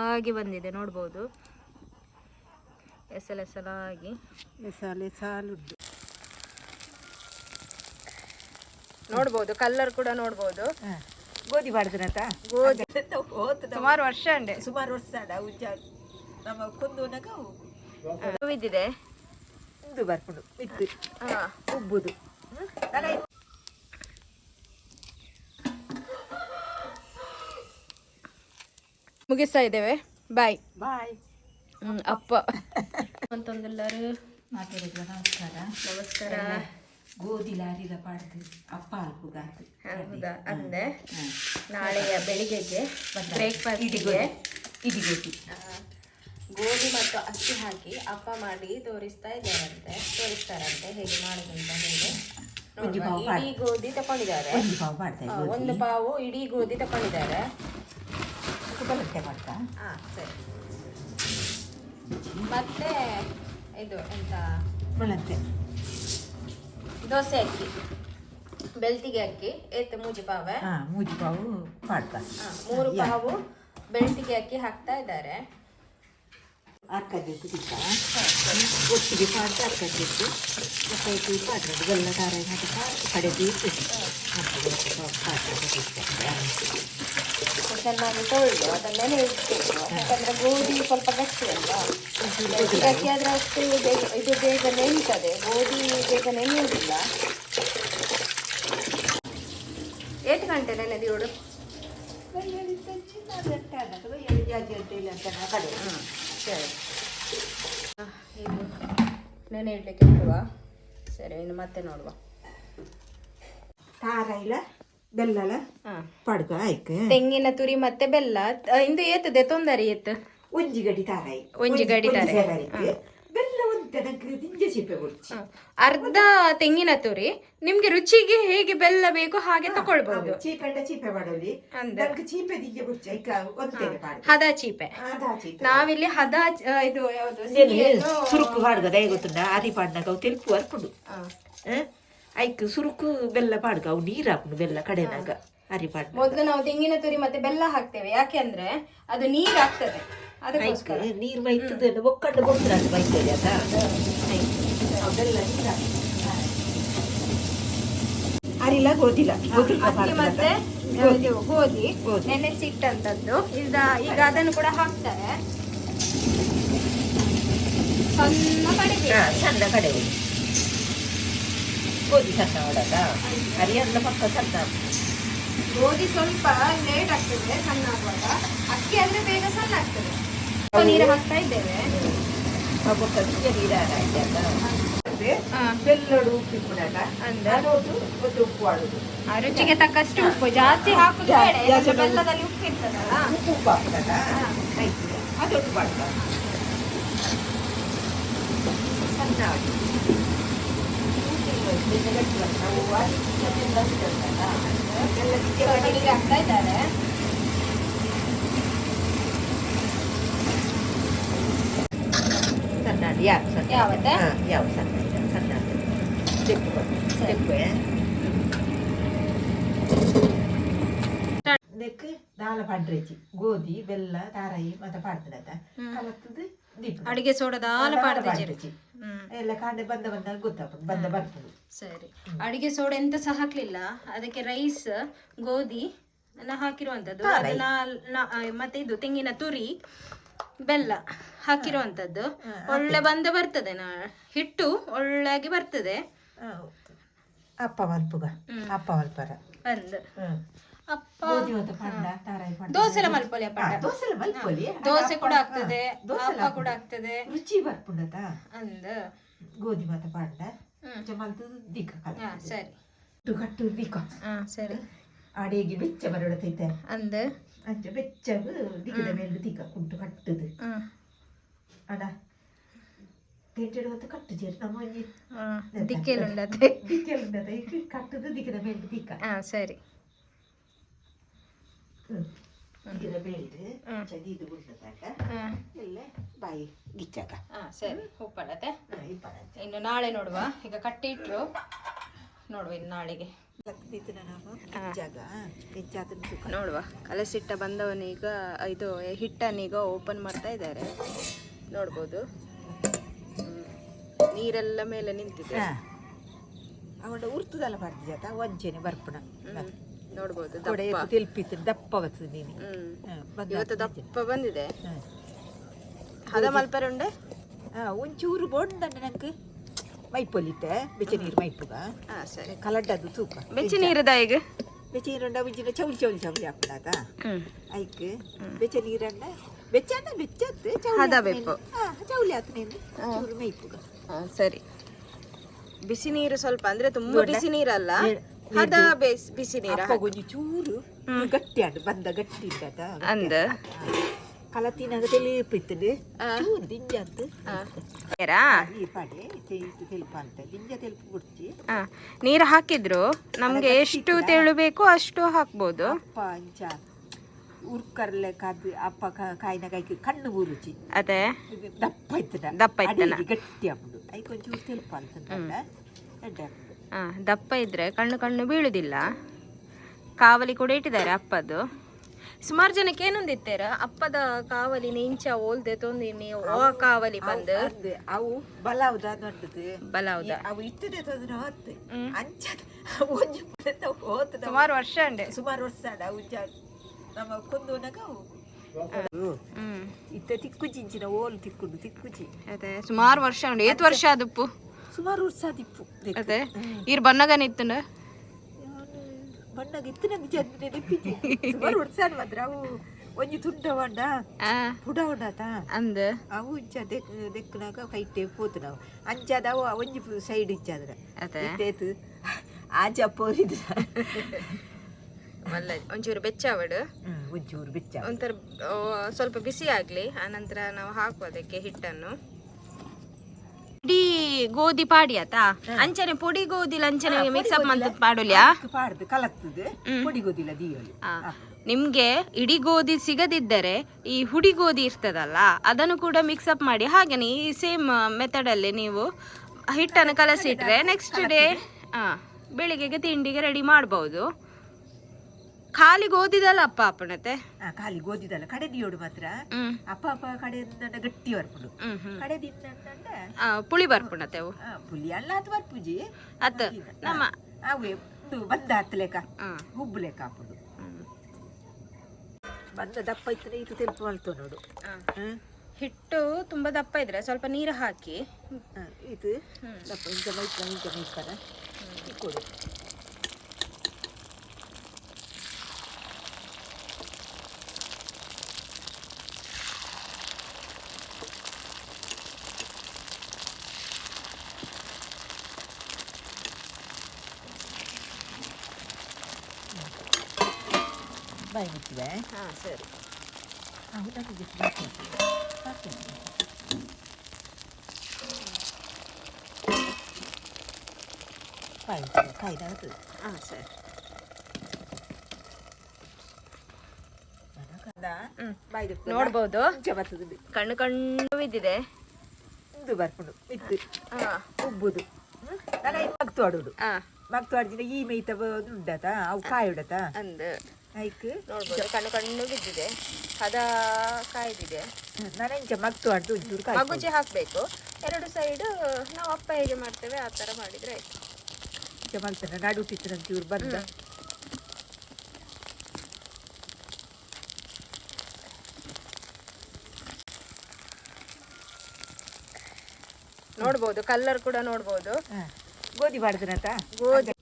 ಎಸಲಾಗಿ ಬಂದಿದೆ ನೋಡ್ಬೋದು. ಎಸಲಾಗಿ ಸಾಲುಡ್ಡು ನೋಡ್ಬೋದು. ಕಲ್ಲರ್ ಕೂಡ ನೋಡ್ಬೋದು. ಗೋಧಿ ಬಾಡ್ದನತ ಗೋಧಿ ಸುಮಾರು ವರ್ಷ ಅಂಡೆ ಸುಮಾರು ವರ್ಷ ಉಜ್ಜ ನಮ್ಮ ಕೊಂದೋನಾಗ ಇದ್ದಿದೆ ಇದು ಬರ್ಕೊಂಡು ಇತ್ತು ಉಬ್ಬುದು. ಮುಗಿಸ್ತಾ ಇದ್ದೇವೆ. ಬಾಯ್ ಬಾಯ್. ಅಪ್ಪ ಅಂತಂದೆಲ್ಲರೂ ನಮಸ್ಕಾರ. ನಮಸ್ಕಾರ. ಗೋಧಿ ಲಾರಿದ ಪಾಡ್ದು ಅಪ್ಪ ಅಲ್ಪುಗಾತು. ಹೌದಾ ಅಂದೆ ನಾಳೆಯ ಬೆಳಿಗ್ಗೆಗೆ ಬ್ರೇಕ್ಫಾಸ್ಟಿಗೆ ಇಡಿಗೋಟಿ ಗೋಧಿ ಮತ್ತು ಅಕ್ಕಿ ಹಾಕಿ ಅಪ್ಪ ಮಾಡಿ ತೋರಿಸ್ತಾರಂತೆ ಹೇಗೆ ಮಾಡೋದು ಅಂತ ಹೇಳಿ. ಇಡೀ ಗೋಧಿ ತಕೊಂಡಿದ್ದಾರೆ, ಒಂದು ಪಾವು ಇಡೀ ಗೋಧಿ ತಕೊಂಡಿದ್ದಾರೆ. ಸರಿ. ಮತ್ತೆ ಇದು ಎಂತ ದೋಸೆ ಅಕ್ಕಿ, ಬೆಳ್ತಿಗೆ ಅಕ್ಕಿ ಏತ್ ಮೂಜಿ ಪಾವೆ, ಮೂರು ಪಾವು ಬೆಳ್ತಿಗೆ ಅಕ್ಕಿ ಹಾಕ್ತಾ ಇದ್ದಾರೆ. ಅರ್ಕಬೇಕು ತಿಕ್ಕ ಒಟ್ಟಿಗೆ ಪಾಡ್ದು ಅರ್ಕಬೇಕು ಕೈತಿ ಪಾಡ್ರದು ಬೆಲ್ಲ ತಾರಾಯಿ ಹಾಕಿ ಕಡೆದು ಚೆನ್ನಾಗಿ ತೊಳೆದು ಅದನ್ನೆಲ್ಲ ಇಡ್ಬೇಕು. ಯಾಕಂದ್ರೆ ಗೋಧಿ ಸ್ವಲ್ಪ ಗಟ್ಟಿ ಅಲ್ವಾ, ಗಟ್ಟಿ ಆದ್ರೆ ಅಷ್ಟು ಇದು ಬೇಗ ನೆನೀತದೆ, ಗೋಧಿ ಬೇಗ ನೆನೆಯುವುದಿಲ್ಲ. 8 ಗಂಟೆ ನೆನೆದಿಯೋಡು ಸರಿ. ಇದು ನೆನೆ ಇಡ್ಲಿಕ್ಕೆ ಇಡುವ. ಸರಿ, ಇನ್ನು ಮತ್ತೆ ನೋಡುವ. ತಾರಾಯಿಲ ಬೆಲ್ಲಲ ಪಡ್ಕ ಆಯ್ಕೆ ತೆಂಗಿನ ತುರಿ ಮತ್ತೆ ಬೆಲ್ಲ ಇಂದು ಏತದೆ ತೊಂದರೆ ಏತ್ ಒಂಜಿ ಗಡಿ ತಾರಾಯಿ ಒಂಜಿ ಗಡಿ ತಾರಾಯಿ ಬೆಲ್ಲ ದಿಂಜ ಚೀಪೆ ಕೊಡ್ಚಿ ಅರ್ಧ ತೆಂಗಿನ ತುರಿ ನಿಮ್ಗೆ ರುಚಿಗೆ ಹೇಗೆ ಬೆಲ್ಲ ಬೇಕೋ ಹಾಗೆ ತಕೊಳ್ಬಹುದು. ಚೀಪೆ ಮಾಡೋಲಿ ಚೀಪೆ ದಿಂಜ ಕೊಡ್ಚಿ ಹದ ಚೀಪೆ. ನಾವಿಲ್ಲಿ ಹದ ಇದು ಯಾವುದು ಸುರುಕು ಹಾಡ್ಗದ ಗೊತ್ತುಂಡ ಆರಿ ಪಾಡ್ನಾಗ ಅವು ತೆಲ್ಪು ಅರ್ಪುಡು ಐಕ್ ಸುರುಕು ಬೆಲ್ಲ ಪಾಡ್ಗ ಅವು ನೀರು ಹಾಕೊಂಡು ಬೆಲ್ಲ ಕಡೆನಾಗ ಅರಿಪಾಡ್. ಮೊದಲು ನಾವು ತೆಂಗಿನ ತುರಿ ಮತ್ತೆ ಬೆಲ್ಲ ಹಾಕ್ತೇವೆ, ಯಾಕೆಂದ್ರೆ ಅದು ನೀರು ಆಗ್ತದೆ. ಅದಕ್ಕೋಸ್ಕರ ನೀರು ಬೈತದೆ ಒಕ್ಕಂಡು ಕೊಡ್ತಾರೆ ಅದು ಬೈತದೆ ಅದ ಬೆಲ್ಲ ಅರಿಲ್ಲ ಗೋಧಿಲ್ಲ ಮತ್ತೆ ಗೋಧಿ ನೆನೆಸಿಟ್ಟಂತದ್ದು ಈಗ ಅದನ್ನು ಕೂಡ ಹಾಕ್ತಾರೆ. ಸಣ್ಣ ಕಡೆ ಗೋಧಿ ಸಣ್ಣ ಹೊಡದ ಅರಿಯಲ್ಲ ಪಕ್ಕ ಸಣ್ಣ. ಗೋಧಿ ಸ್ವಲ್ಪ ಲೇಟ್ ಆಗ್ತದೆ ಸಣ್ಣ ಆಗುವಾಗ, ಅಕ್ಕಿ ಅಂದ್ರೆ ಬೇಗ ಸಣ್ಣ ಆಗ್ತದೆ. ನೀರು ಹಾಕ್ತಾ ಇದ್ದೇವೆ. ಬೆಲ್ಲಡು ಉಪ್ಪು ರುಚಿಗೆ ತಕ್ಕಷ್ಟು ಉಪ್ಪು, ಜಾಸ್ತಿ ಹಾಕುದು ಬೇಡ, ಬೆಲ್ಲದಲ್ಲಿ ಉಪ್ಪು ಇರ್ತದಲ್ಲ. ಉಪ್ಪು ಹಾಕುದಲ್ಲ ಅದು ಉಪ್ಪು ಮಾಡ್ತಾರೆ ಸಣ್ಣ ಆಗ್ತಾ ಇದ್ದಾರೆ. ಸಣ್ಣ ಯಾವತ್ತೆ ಯಾವ ಸಣ್ಣ ಸಣ್ಣ ದಾಲ ಪಾಡ್ರೇಚಿ ಗೋಧಿ ಬೆಲ್ಲ ತಾರಾಯಿ ಮತ್ತೆ ಪಾಡ್ತದ ಕಲತ್ತದು ಅಡಿಗೆ ಸೋಡದಾಲ ಪಾಡ್ರೇಚಿ ಎಲ್ಲ ಕಾಂಡೆ ಬಂದ ಗೊತ್ತಾಗ್ತದೆ ಬಂದ ಬರ್ತದೆ. ಸರಿ, ಅಡಿಗೆ ಸೋಡಾ ಎಂತ ಸಹ ಹಾಕ್ಲಿಲ್ಲ, ಅದಕ್ಕೆ ರೈಸ್ ಗೋಧಿ ಹಾಕಿರುವಂತದ್ದು, ಮತ್ತೆ ಇದು ತೆಂಗಿನ ತುರಿ ಬೆಲ್ಲ ಹಾಕಿರುವಂತದ್ದು. ಒಳ್ಳೆ ಬರ್ತದೆ, ಹಿಟ್ಟು ಒಳ್ಳೆಗೆ ಬರ್ತದೆ. ಅಪ್ಪ ಮಲ್ಪುಗ ಅಪ್ಪ ಮಲ್ಪರ ಅಪ್ಪ ದೋಸೆ ಮಲ್ಪೊಲಿ ದೋಸೆ ಕೂಡ ಆಗ್ತದೆ, ಅಪ್ಪ ಕೂಡ ಆಗ್ತದೆ. ರುಚಿ ಬರ್ಪುಂಡತ ಅಂದ ಗೋಧಿ ಮಾತ ಪಾಂಡ ಮಲ್ತು ದಿಕ್ಕ ಸರಿ ಕಟ್ಟು ದಿಕ್ಕ ಸರಿ ಅಡಿಗೆ ಬೆಚ್ಚ ಬರೋಡತೈತೆ ಅಂದ ಅಂಚ ಬೆಚ್ಚಗ ದಿಕ್ಕದ ಮೇಲೆ ದಿಕ್ಕ ಕುಂಟು ಕಟ್ಟದು ಅಡ ತೆಂಟೆಡು ಹೊತ್ತು ಕಟ್ಟು ಸೇರಿ ನಮ್ಮ ದಿಕ್ಕೆಲುಂಡತೆ ಕಟ್ಟದು ದಿಕ್ಕದ ಮೇಲೆ ದಿಕ್ಕ ಸರಿ ದಿಕ್ಕದ ಬೇಳಿದು ಇದು ಬಿಡ್ತದಾಗ ಎಲ್ಲ ಬಾಯಿ ಗಿಚ್ಚಾಕ ಸರಿ ಉಪ್ಪಡತೆ. ಇನ್ನು ನಾಳೆ ನೋಡುವ, ಈಗ ಕಟ್ಟಿ ಇಟ್ರು ನೋಡುವ ಇನ್ನು ನಾಳೆಗೆ ನೋಡುವ ಕಲಸಿಟ್ಟ ಬಂದವನೀಗ ಇದು ಹಿಟ್ಟನ್ನೀಗ ಓಪನ್ ಮಾಡ್ತಾ ಇದ್ದಾರೆ ನೋಡ್ಬೋದು. ನೀರೆಲ್ಲ ಮೇಲೆ ನಿಂತಿದೆ. ಅವಳ ಉರ್ತದಲ್ಲ ಬರ್ದಿಜಾತ ವಂಚನೆ ಬರ್ಪಣ ನೋಡ್ಬೋದು ತೆಲ್ಪಿತ್ತು ದಪ್ಪ ಬರ್ತದೆ ನೀನು ಇವತ್ತು ದಪ್ಪ ಬಂದಿದೆ. ಹದ ಮಲ್ಪರೆ ಉಂಡೆ ಒಂಚೂರು ಬೋಂಡಂಡೆ ನಂಗೆ ಮೈಪೊಲಿತೆ ಬೆಚ್ಚ ನೀರು ಮೈಪುಗ ಸರಿ ಕಲಡ್ಡದು ತೂಕ ಬೆಚ್ಚ ನೀರದ ಈಗ ಬೆಚ್ಚ ನೀರುಂಡ ಉಂಚಿನ ಚೌಳಿ ಚೌಳಿ ಚೌಳಿ ಹಾಕ್ಬಿಡಾತ ಐಕ್ ಬೆಚ್ಚ ನೀರಣ್ಣ ಬೆಚ್ಚಣ್ಣ ಬೆಚ್ಚತ್ತು ಹದ ಬೆಪ್ಪು ಚೌಳಿ ಆತ ನೀನು ಚೂರು ಮೈಪುಗ ಸರಿ. ಬಿಸಿ ನೀರು ಸ್ವಲ್ಪ ಅಂದ್ರೆ ತುಂಬಾ ಬಿಸಿ ನೀರಲ್ಲ, ಹದ ಬಿಸಿ ನೀರು ಒಂಜಿ ಚೂರು ಗಟ್ಟಿ ಆಡು ಬಂದ ಗಟ್ಟಿ ಇದ್ದದ ಅಂದ ಕಲತಿನಾಗ ತೆಲಿಪಿತ್ತದು ಚೂರು ದಿಂಜ ಅಂತ ಈ ಪಾಡೆ ತೆಲ್ಪ ಅಂತ ದಿಂಜ ತೆಲ್ಪ ಬಿಡ್ತಿ ನೀರು ಹಾಕಿದ್ರು ನಮ್ಗೆ ಎಷ್ಟು ತೆಳು ಬೇಕು ಅಷ್ಟು ಹಾಕ್ಬೋದು. ಅಪ್ಪ ಅಂಚ ಉರ್ಕರ್ಲೆ ಕಾದು ಅಪ್ಪ ಕಾಯಿನ ಕಾಯ್ಕೆ ಕಣ್ಣು ಊರುಚಿ ಅದೇ ದಪ್ಪ ಇತ್ತದ ಗಟ್ಟಿ ಹಾಕ್ಬಿಡು ಐಕ್ ಒಂಚೂರು ತೆಲ್ಪ ಅಂತಂದ ದಪ್ಪ ಇದ್ರೆ ಕಣ್ಣು ಕಣ್ಣು ಬೀಳುದಿಲ್ಲ. ಕಾವಲಿ ಕೂಡ ಇಟ್ಟಿದ್ದಾರೆ ಅಪ್ಪದು. ಸುಮಾರು ಜನಕ್ಕೆ ಏನೊಂದಿತ್ತಾರ ಅಪ್ಪದ ಕಾವಲಿ ಇಂಚ ಓಲ್ದೆ ತೊಂದಿ ನೀವು ಕಾವಲಿ ಬಂದು ಅವು ಬಲಾವ್ದ ದೊಡ್ಡದು ಬಲಾವ್ದ ಅವು ಇತ್ತದೇ ತೊಂದ್ರೆ ಹೊತ್ತು ಅಂಚದ ಸುಮಾರು ವರ್ಷ ಅಂಡೆ ಸುಮಾರು ವರ್ಷ ಅವು ನಮ್ಮ ಕೊಂದೋನಾಗ ಅವು ಇತ್ತ ತಿಕ್ಕುಚಿಂಚಿನ ಓಲ್ ತಿಕ್ಕುದು ತಿಕ್ಕುಚಿ ಅದೇ ಸುಮಾರು ವರ್ಷ ಉಂಡು ಏತ್ ವರ್ಷ ಅದಪ್ಪು ಸುಮಾರು ವರ್ಷ ದಿಪ್ಪು ಅದೇ ಇರ್ ಬಣ್ಣಗನಿತ್ತಂಡ ಬಣ್ಣಗ ಇತ್ತು ನಂಗೆ ಚಂದ ದಿಪ್ಪಿತಿ ಸುಮಾರು ವರ್ಷ ಮಾತ್ರ ಅವು ಒಂಜಿ ತುಂಡ ಬಂಡ ಪುಡ ಉಂಡಾತ ಅಂದ ಅವು ಇಂಚ ದೆಕ್ಕನಾಗ ಕೈಟೆ ಪೋತು ನಾವು ಅಂಚಾದ ಅವು ಒಂಜಿ ಸೈಡ್ ಇಚ್ಚಾದ್ರ ಇತ್ತೇತು ಆಚೆ ಪೋರಿದ್ರ ಒಳ್ಳೆ ಒಂಚೂರು ಬೆಚ್ಚಾವಡು ಒಂಚೂರು ಬೆಚ್ಚ ಒಂಥರ ಸ್ವಲ್ಪ ಬಿಸಿ ಆಗ್ಲಿ ಆನಂತರ ನಾವು ಹಾಕುವ ಅದಕ್ಕೆ ಹಿಟ್ಟನ್ನು. ಇಡೀ ಗೋಧಿ ಪಾಡಿ ಆತಾ ಅಂಚನೆ ಪೊಡಿ ಗೋಧಿ ಅಂಚನೆ ಮಿಕ್ಸಪ್ ಮಾಡ್ತದ ಪಾಡೋಲ್ಯಾ ಪಾಡ್ದು ಕಲಕ್ತದೆ ಪೊಡಿ ಗೋಧಿಲ ದಿಯೋಲಿ. ನಿಮ್ಗೆ ಇಡೀ ಗೋಧಿ ಸಿಗದಿದ್ದರೆ ಈ ಹುಡಿ ಗೋಧಿ ಇರ್ತದಲ್ಲ ಅದನ್ನು ಕೂಡ ಮಿಕ್ಸಪ್ ಮಾಡಿ ಹಾಗೇನೆ ಈ ಸೇಮ್ ಮೆಥಡ್ ಅಲ್ಲಿ ನೀವು ಹಿಟ್ಟನ್ನು ಕಲಸಿಟ್ರೆ ನೆಕ್ಸ್ಟ್ ಡೇ ಬೆಳಿಗ್ಗೆಗೆ ತಿಂಡಿಗೆ ರೆಡಿ ಮಾಡಬಹುದು. ಖಾಲಿ ಗೋಧಿದಲ್ಲ ಅಪ್ಪ ಅಪ್ಪನತೆ ಖಾಲಿ ಗೋಧಿದಲ್ಲ ಕಡೆದಿಯೋಡು ಮಾತ್ರ ಅಪ್ಪ ಅಪ್ಪ ಕಡೆಯಿಂದ ಗಟ್ಟಿ ಬರ್ಪುಡು ಕಡೆದಿಂದ ಪುಳಿ ಬರ್ಪುಣತೆ ಅವು ಪುಳಿ ಅಲ್ಲ ಅದು ಬರ್ಪುಜಿ ಅತ್ತ ನಮ್ಮ ಅವೇ ಬಂದ ಹತ್ತು ಲೆಕ್ಕ ಹುಬ್ಬು ಲೆಕ್ಕ ಹಾಕುದು ಬಂದ ದಪ್ಪ ಇತ್ತು ಇದು ತೆಲ್ಪ ಮಲ್ತು ನೋಡು. ಹಿಟ್ಟು ತುಂಬಾ ದಪ್ಪ ಇದ್ರೆ ಸ್ವಲ್ಪ ನೀರು ಹಾಕಿ ಇದು ದಪ್ಪ ಇಂಚ ಮೈಕರ ಕೊಡು. ಬಾಯಿ ಮುಟ್ಟಿವೆ ಸರಿ ಸರಿ ನೋಡ್ಬೋದು ಕಣ್ಣು ಕಣ್ಣು ಬಿದ್ದಿದೆ ಇದು ಬರ್ಕೊಂಡು ಇತ್ತು ಉಬ್ಬುದು ಮಗ್ತು ಆಡುದು ಮಗ್ತು ಆಡಿದ ಈ ಮೇಯ್ತ ಉಂಡತ ಅವು ಕಾಯಿ ಉಡತ ಅಂದ ಐಕ್ ನೋಡ್ಬೋದು ಕಣ್ಣು ಕಣ್ಣು ಬಿದ್ದಿದೆ ಹದ ಕಾಯ್ದಿದೆ. ನನಂಚ ಮಗ್ತು ಆಡ್ದು ಒಂಚೂರು ಮಗುಚಿ ಹಾಕ್ಬೇಕು ಎರಡು ಸೈಡ್ ನಾವು ಅಪ್ಪ ಹೇಗೆ ಮಾಡ್ತೇವೆ ಆ ತರ ಮಾಡಿದ್ರೆ ಆಯ್ತು. ಮಾಡ್ತಾನೆ ನಾಡು ಹುಟ್ಟಿತ್ತು ಒಂಚೂರು ಬಂದ ನೋಡ್ಬೋದು ಕಲರ್ ಕೂಡ ನೋಡ್ಬೋದು. ಗೋಧಿ ಮಾಡಿದ್ರಂತ ಗೋಧಿ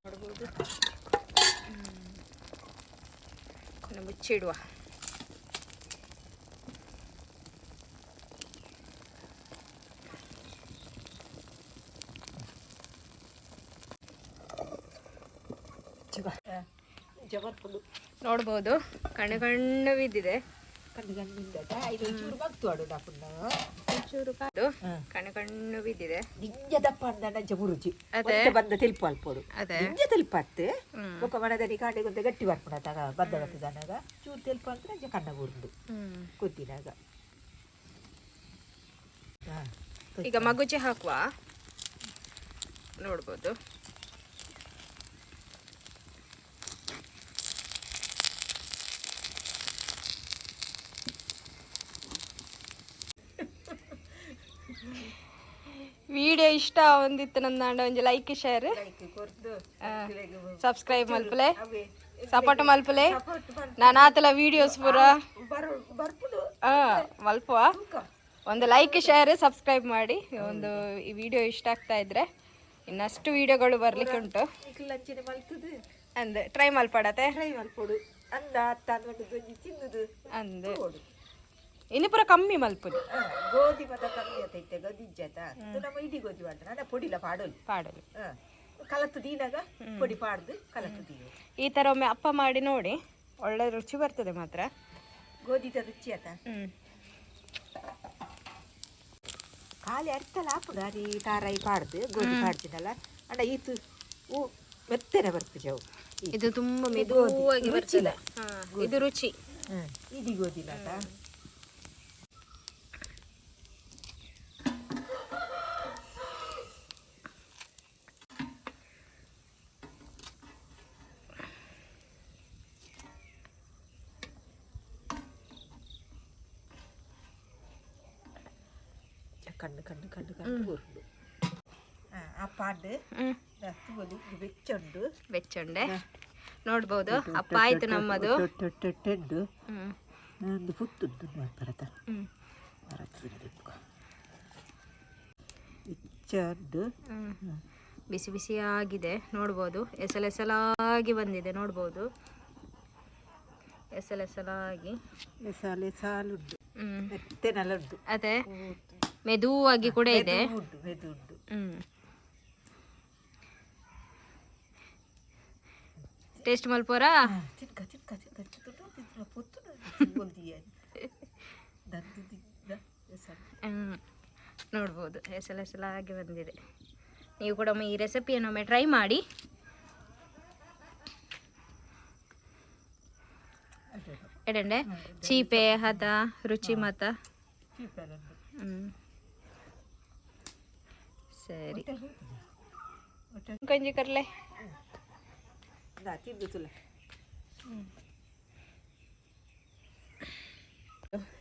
ನೋಡ್ಬೋದು. ಮುಚ್ಚಿಡುವ ನೋಡ್ಬೋದು ಕಣ್ಣು ಕಣ್ಣು ಬಿದ್ದಿದೆ. ಕಣ್ಣು ಕಣ್ಣು ಬಿದ್ದ ಐದು ಚೂರು ಮಗ್ತು ಆಡೋಣ ಚೂರು ಕಣ್ಣು ಕಣ್ಣು ಬಿದ್ದಿದೆ. ನಿಂಜ ದಪ್ಪ ಅಂದ ನಂಜ ಮುರುಜಿ ಅದೇ. ಮತ್ತೆ ಬಂದ ತೆಲ್ಪ ಅಲ್ಪೋಡು ಅದೇ. ನಿಂಜ ತೆಲ್ಪತ್ತೆ ಬೊಕ್ಕ ಮನದಲ್ಲಿ ಕಾಂಡೆ ಗೊತ್ತ ಗಟ್ಟಿ ಬರ್ಪುಣ ತಗ ಬದ್ದ ಬರ್ತದನಾಗ ಚೂರು ತೆಲ್ಪ ಅಂದ್ರೆ ನಂಜ ಕಣ್ಣ ಬುರ್ದು ಕುದ್ದಿನಾಗ. ಈಗ ಮಗುಚಿ ಹಾಕುವ ನೋಡ್ಬೋದು. ವಿಡಿಯೋ ಇಷ್ಟ ಒಂದಿತ್ತು ನಂದಾಂಡ ಒಂಜಿ ಲೈಕ್ ಶೇರ್ ಸಬ್ಸ್ಕ್ರೈಬ್ ಮಲ್ಪಲೆ ಸಪೋರ್ಟ್ ಮಲ್ಪಲೆ. ನಾನು ಆತಲ ವಿಡಿಯೋಸ್ ಪೂರ ಮಲ್ಪುವ. ಒಂದು ಲೈಕ್ ಶೇರ್ ಸಬ್ಸ್ಕ್ರೈಬ್ ಮಾಡಿ. ಒಂದು ಈ ವಿಡಿಯೋ ಇಷ್ಟ ಆಗ್ತಾ ಇದ್ರೆ ಇನ್ನಷ್ಟು ವಿಡಿಯೋಗಳು ಬರ್ಲಿಕ್ಕೆ ಉಂಟು. ಅಂದೆ ಟ್ರೈ ಮಲ್ಪಡತೆ ಅಂದೆ ಇನ್ನು ಪೂರ ಕಮ್ಮಿ ಮಲ್ಪುದು. ಗೋಧಿ ಮತ ಕಮ್ಮಿ ಆತೈತೆ ಗದಿಜ್ಜತ ನಮ್ಮ ಇಡೀ ಗೋಧಿ ಮಾಡ್ತಾರೆ ಅದ ಪೊಡಿಲ ಪಾಡೋಲು ಪಾಡಲು ಕಲತ್ತು ದೀನಾಗ ಪೊಡಿ ಪಾಡ್ದು ಕಲತ್ತು ದೀನು. ಈ ಥರ ಒಮ್ಮೆ ಅಪ್ಪ ಮಾಡಿ ನೋಡಿ, ಒಳ್ಳೆ ರುಚಿ ಬರ್ತದೆ ಮಾತ್ರ. ಗೋಧಿದ ರುಚಿ ಆತ ಖಾಲಿ ಅರ್ಥಲ್ಲ ಹಾಪುಗಾರಿ ತಾರಾಯಿ ಪಾಡ್ದು ಗೋಧಿ ಪಾಡ್ತೀನಲ್ಲ ಅಣ್ಣ ಈತು ಹೂ ಮೆತ್ತನೆ ಬರ್ತದೆ ಅವು. ಇದು ತುಂಬಾ ಮೆದುವಾಗಿ ಬರ್ತದೆ. ಇದು ರುಚಿ ಇಡೀ ಗೋಧಿ ಆತ. കണ്ണ് കണ്ണ് കണ്ണ് കണ്ണ് പോരുന്നു. ആ പാണ്ട് വെച്ചുണ്ട് വെച്ചുಂಡೆ ನೋಡ್ಬೋದು. ಅಪ್ಪ ಆಯ್ತು ನಮ್ಮದು ಟೊಟ್ಟೆಟ್ಟು ಒಂದು ಪುತ್ತುಂಟು ಬರತ ಬೆಚ್ಚಂಡು ಬಿಸಿ ಬಿಸಿಯಾಗಿದೆ ನೋಡ್ಬೋದು. ಎಸಲೆಸಲಾಗಿ ಬಂದಿದೆ ನೋಡ್ಬೋದು. ಎಸಲೆಸಲಾಗಿ ಎಸಲೆ ಸಾಲುಂಟು ಮೆತ್ತನೆಲ್ಲುಂಟು. ಅದೇ ಮೆದುವಾಗಿ ಕೂಡ ಇದೆ. ಟೇಸ್ಟ್ ಮಲ್ಪೋರಾ ನೋಡ್ಬೋದು. ಎಸಲೆಸಲಾಗಿ ಬಂದಿದೆ. ನೀವು ಕೂಡ ಈ ರೆಸಿಪಿಯನ್ನೊಮ್ಮೆ ಟ್ರೈ ಮಾಡಿ. ಎಡಂಡೆ ಚೀಪೆ ಹದ ರುಚಿ ಮತ ಸರಿ ಕಂಜಿ ಕರ್ಲೆ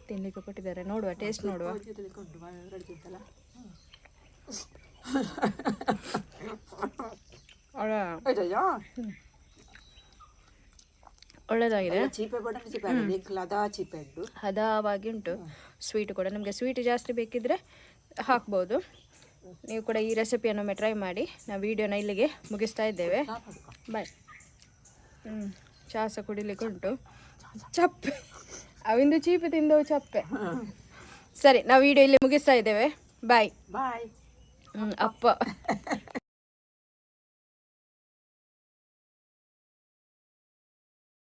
ತಿನ್ಲಿಕ್ಕೆ ಕೊಟ್ಟಿದ್ದಾರೆ. ನೋಡುವ ಟೇಸ್ಟ್ ನೋಡುವ. ಒಳ್ಳೆದಾಗಿದೆ. ಹದವಾಗಿ ಉಂಟು. ಸ್ವೀಟ್ ಕೂಡ ನಮಗೆ ಸ್ವೀಟ್ ಜಾಸ್ತಿ ಬೇಕಿದ್ರೆ ಹಾಕ್ಬೋದು. ನೀವು ಕೂಡ ಈ ರೆಸಿಪಿಯನ್ನೊಮ್ಮೆ ಟ್ರೈ ಮಾಡಿ. ನಾವು ವಿಡಿಯೋನ ಇಲ್ಲಿಗೆ ಮುಗಿಸ್ತಾ ಇದ್ದೇವೆ. ಬಾಯ್. ಚಹಾ ಸಹ ಕುಡಿಲಿಕ್ಕೆ ಉಂಟು. ಚಪ್ಪೆ ಅವಿಂದು ಚೀಪೆ ತಿಂದವು ಚಪ್ಪೆ. ಸರಿ, ನಾವು ವಿಡಿಯೋ ಇಲ್ಲಿ ಮುಗಿಸ್ತಾ ಇದ್ದೇವೆ. ಬಾಯ್ ಬಾಯ್. ಅಪ್ಪ